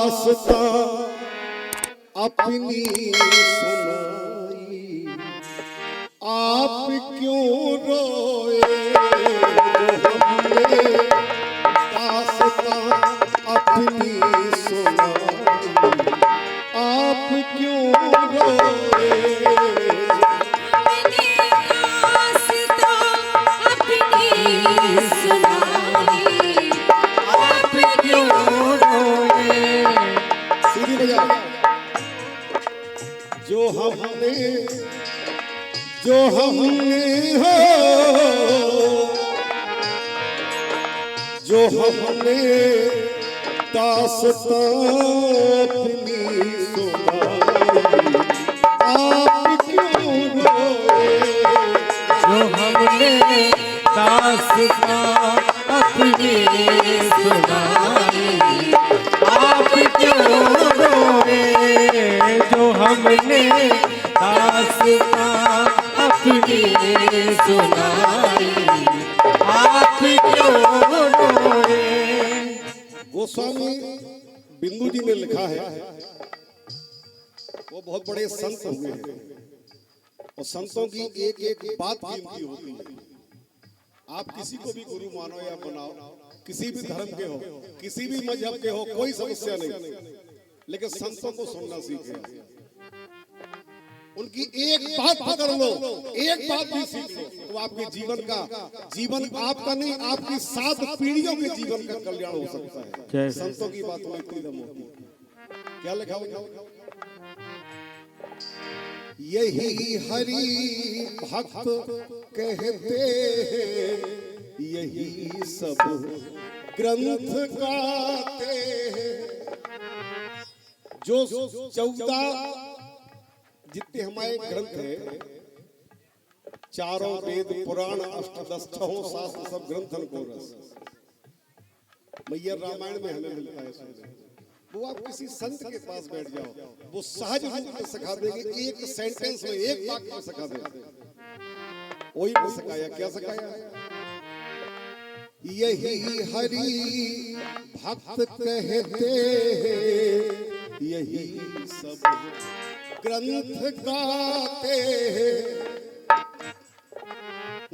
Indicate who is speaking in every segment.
Speaker 1: दास्तां अपनी सुनाई, आप क्यों रोए जो हमने दास्तां अपनी सुनाई, आप क्यों रोए जो हमने हो, जो हमने दास्तां अपनी सुनाई, आप क्यों रोए
Speaker 2: जो हमने दास्तां अपनी सुनाई, आप क्यों रोए जो हमने दास्तां अपनी सुनाई, आप क्यों रोए।
Speaker 1: गोस्वामी बिंदु जी ने लिखा है, वो बहुत बड़े संत हुए हैं और संतों की एक एक बात कीमती होती है। आप किसी को भी गुरु मानो या बनाओ, किसी भी धर्म के हो, किसी भी मजहब के हो, कोई समस्या नहीं, लेकिन संतों को सुनना सीखे। उनकी एक बात पकड़ लो, एक बात भी सीख लो, तो आपके जीवन आपका नहीं, आपकी 7 पीढ़ियों के जीवन का कल्याण हो सकता है। संतों की बात में इतनी दम होती है। क्या लिखा हुआ? यही हरि भक्त कहते हैं, यही सब ग्रंथ गाते हैं। जो 14 जितने हमारे ग्रंथ हैं, चारों वेद पुराण अष्टदश छहों शास्त्र सब ग्रंथन को रस मैया रामायण में हमें मिलता है। वो आप किसी संत के पास बैठ जाओ, वो सहज रूप में सिखा देंगे, एक सेंटेंस में, एक वाक्य में सिखा देंगे। वही ने सिखाया, क्या सिखाया? यही हरि भक्त कहते हैं, यही सब ग्रंथ गाते हैं।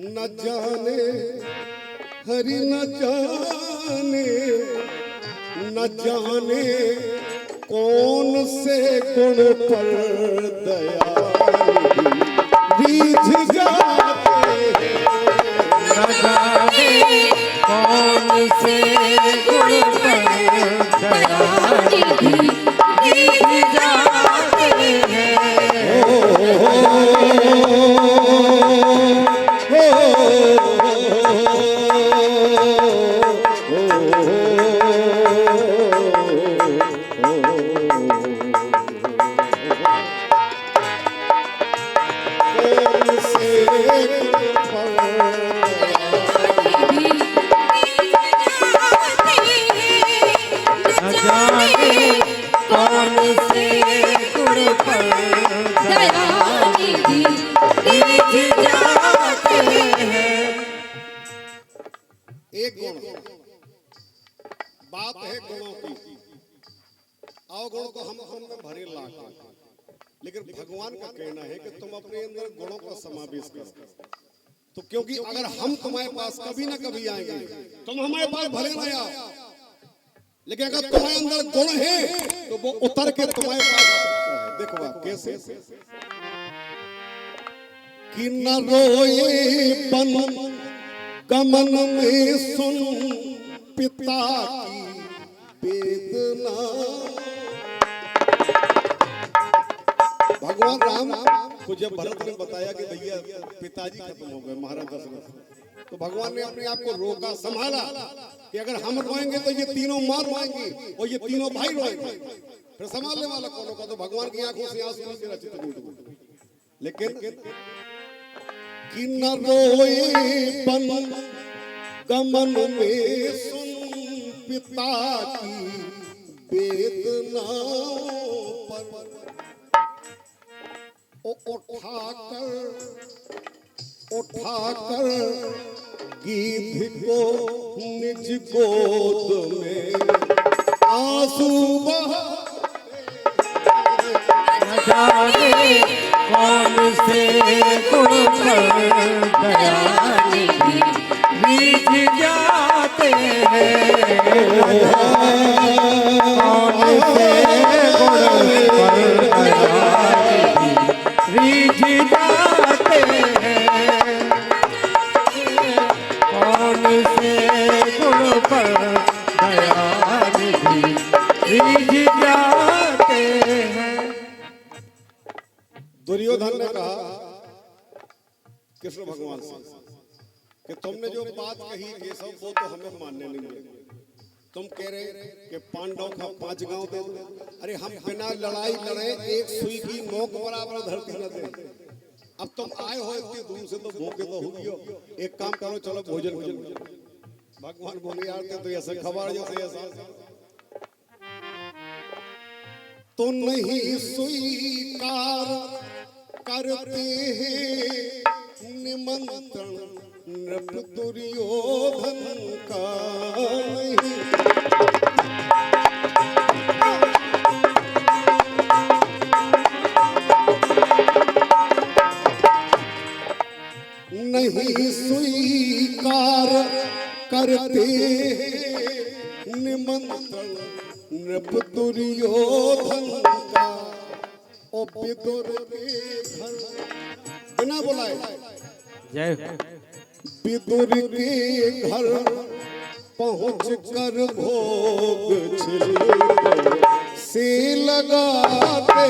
Speaker 1: न जाने हरि न जाने, न जाने कौन से गुण पर दया रीझ जाते हैं।
Speaker 2: न जाने कौन से गुण पर दया रीझ जाते हैं।
Speaker 1: एक गुण, बात है गुणों की। अवगुण तो हम में भरे लाख, लेकिन भगवान का कहना है कि तुम अपने अंदर गुणों का समावेश करो। तो क्योंकि अगर हम तुम्हारे पास कभी ना कभी आएंगे, तुम हमारे पास भले ना आओ, लेकिन अगर तुम्हारे अंदर गुण है तो वो उतर के तुम्हारे पास आ सकता है। देखो आप कैसे कि न रोए बन गमन में सुन पिता की वेदना। भगवान राम को जब भरत ने बताया कि भैया पिताजी खत्म हो गए, महाराज दशरथ, तो भगवान ने अपने आप को रोका, संभाला कि अगर हम रोएंगे तो ये तीनों मार पाएंगे और ये तीनों भाई रोएंगे, फिर संभालने वाला कौन होगा? तो भगवान की आंखों से आंसू निकले रचित। लेकिन कि न रोए बन गमन में सुन पिता की वेदना पर, उठाकर गीध को निज गोद में आंसू बहा
Speaker 2: न जाने कौन से गुण पर दयानिधि बीज जाते हैं। कौन से गुण पर दयानिधि बीज जाते हैं। कौन से गुण पर दयानिधि बीज जाते हैं।
Speaker 1: दुर्योधन ने कहा कृष्ण भगवान से कि तुमने जो बात कही ये सब वो तो हमें मानने नहीं है। तुम कह रहे कि पांडवों का 5 गांव दे दो। अरे हम बिना लड़ाई लड़े एक सुई की नोक बराबर धरती न दे। अब तुम आए हो इतनी दूर से तो भूखे तो होगी हो। एक काम करो चलो भोजन करो। भगवान बोले यार तो ऐसा खबर जैसे ऐसा तो नहीं स्वीकार करते हैं निमंत्रण नृप दुर्योधन का नहीं स्वीकार करते हैं निमंत्रण नृप दुर्योधन का। ओ विदुर के घर बिना बुलाए
Speaker 2: जय
Speaker 1: विदुर के घर पहुँच कर भोग छिल से लगाते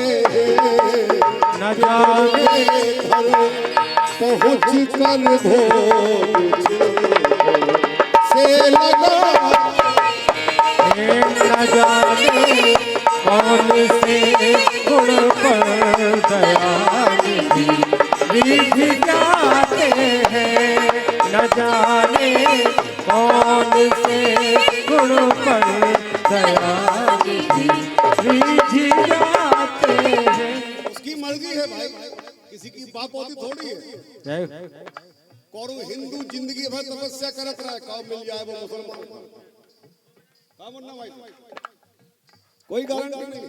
Speaker 2: न जाने
Speaker 1: घर पहुँच कर भोग छिल से लगाते
Speaker 2: न जाने कौन से गुण पर दयानिधि बीज जाते हैं। न जाने कौन से गुण पर दयानिधि बीज जाते हैं।
Speaker 1: उसकी मर्जी है भाई, किसी की बाप होती थोड़ी है।
Speaker 2: जय
Speaker 1: कौरव हिंदू जिंदगी भर तपस्या करत रहा है, कब मिल जाए वो मुसलमान का मुन्ना भाई कोई गारंटी नहीं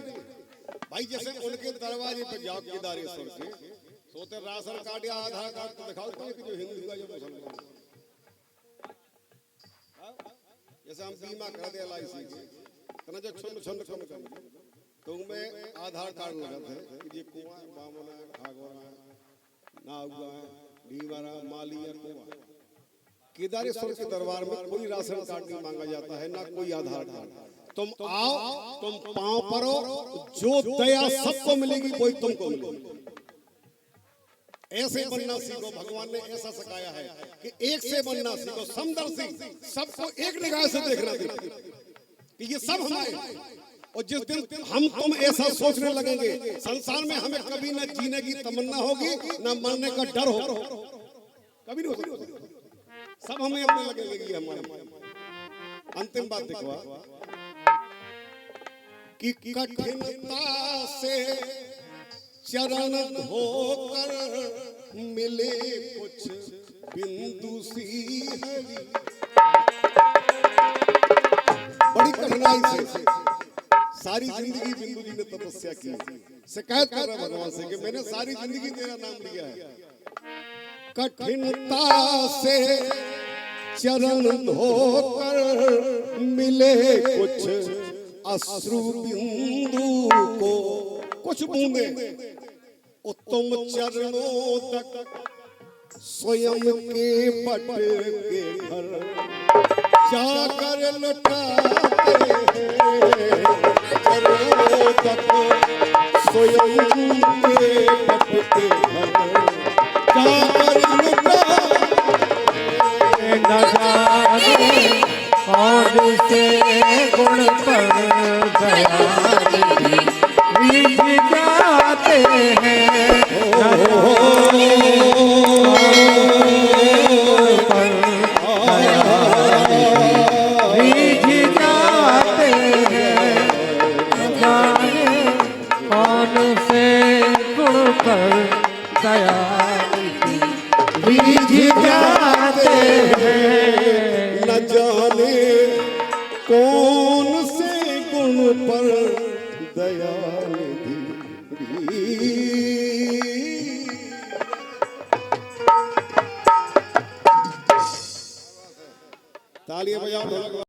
Speaker 1: भाई। जैसे उनके दरवाजे पे जाओ केदारेश्वर के सोते राशन कार्ड या आधार कार्ड तो दिखाओ कि जो हिंदू का जो मुसलमान। जैसे हम बीमा कर दे LIC के जो छुन छुन कम कर तो उनमें आधार कार्ड लगाते हैं कि ये कुआं बामन है, भागवत है, नागुआ है, भीमारा, माली है, कुआं। केदारेश्वर के दरबार में कोई राशन कार्ड नहीं मांगा जाता है, ना कोई आधार कार्ड। तुम आओ, तुम पांव परो, जो दया सबको मिलेगी वही तुमको मिलेगी। ऐसे बनना सीखो। भगवान ने ऐसा सिखाया है कि एक से बनना सीखो, समदर्शी, सबको एक निगाह से देखना कि ये सब हमारे। और जिस दिन हम तुम ऐसा सोचने लगेंगे संसार में हमें कभी न जीने की तमन्ना होगी, न मरने का डर होगा, कभी नहीं होगा। सब हमें अपने लगेंगे कि हमारे। अंतिम बात देखो कि कठिनता से चरण धोकर मिले कुछ बिंदु सी हरि। बड़ी कठिनाई से सारी जिंदगी बिंदु जी ने तपस्या की। शिकायत कर रहा भगवान से कि मैंने सारी जिंदगी तेरा नाम लिया है। कठिनता से चरण धोकर मिले कुछ अश्रु बिंदु को, कुछ बूंदे उत्तम चरणों तक स्वयं के पट के घर जाकर लौटाते हैं। चरणों तक स्वयं के पट के घर जाकर
Speaker 2: न जाने कौन से गुण पर दयानिधि बीज जाते हैं। बीज जाते हैं। न जाने कौन से गुण पर दयानिधि बीज जाते हैं।
Speaker 1: न जाने कौन से गुण दयानिधि तालियां बजाओ।